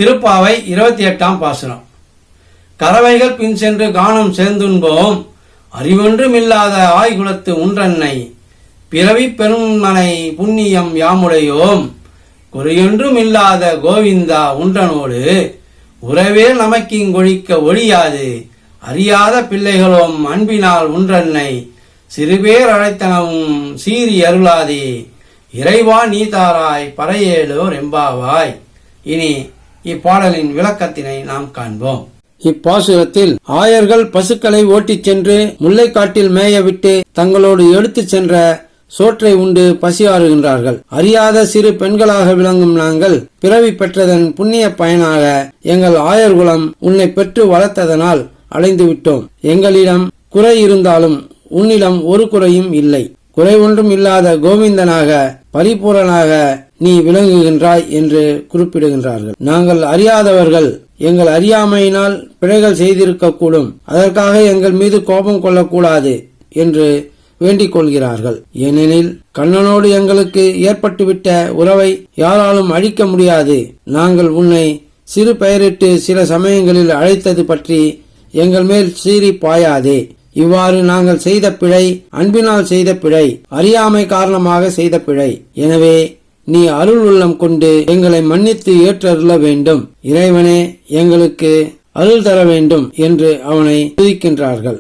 திருப்பாவை 28ஆம் பாசுரம். கறவைகள் பின் சென்று கானம் சேர்ந்துண்போம், அறிவொன்றுமில்லாத ஆய்குலத்து உன்றன்னை, பிறவி பெருமனை புண்ணியம் யாமுடையோம், குறையொன்றுமில்லாத கோவிந்தா உன்றனோடு, உறவே நமக்கிங்கொழிக்க ஒழியாது, அறியாத பிள்ளைகளோம் அன்பினால் உன்றன்னை, சிறுபேர் அழைத்தனவும் சீறி அருளாதே, இறைவா நீதாராய் பறையேலோர் எம்பாவாய். இனி இப்பாடலின் விளக்கத்தினை நாம் காண்போம். இப்பாசுரத்தில் ஆயர்கள் பசுக்களை ஓட்டிச் சென்று முல்லைக்காட்டில் மேயவிட்டு தங்களோடு எடுத்துச் சென்ற சோற்றை உண்டு பசியாறுகின்றார்கள். அறியாத சிறு பெண்களாக விளங்கும் நாங்கள் பிறவி பெற்றதன் புண்ணிய பயனாக எங்கள் ஆயர்குலம் உன்னை பெற்று வளர்த்ததனால் அடைந்து விட்டோம். எங்களிடம் குறை இருந்தாலும் உன்னிடம் ஒரு குறையும் இல்லை. குறை ஒன்றும் இல்லாத கோவிந்தனாக பரிபூரணாக நீ விளங்குகின்றாய் என்று குறிப்பிடுகின்றார்கள். நாங்கள் அறியாதவர்கள், எங்கள் அறியாமையினால் பிழைகள் செய்திருக்கக்கூடும், அதற்காக எங்கள் மீது கோபம் கொள்ளக்கூடாது என்று வேண்டிக் கொள்கிறார்கள். ஏனெனில் கண்ணனோடு எங்களுக்கு ஏற்பட்டுவிட்ட உறவை யாராலும் அழிக்க முடியாது. நாங்கள் உன்னை சிறு பெயரிட்டு சில சமயங்களில் அழைத்தது பற்றி எங்கள் மேல் சீறி பாயாதே. இவ்வாறு நாங்கள் செய்த பிழை அன்பினால் செய்த பிழை, அறியாமை காரணமாக செய்த பிழை. எனவே நீ அருள் உள்ளம் கொண்டு எங்களை மன்னித்து ஏற்றருள வேண்டும். இறைவனே எங்களுக்கு அருள் தர வேண்டும் என்று அவனை துதிக்கின்றார்கள்.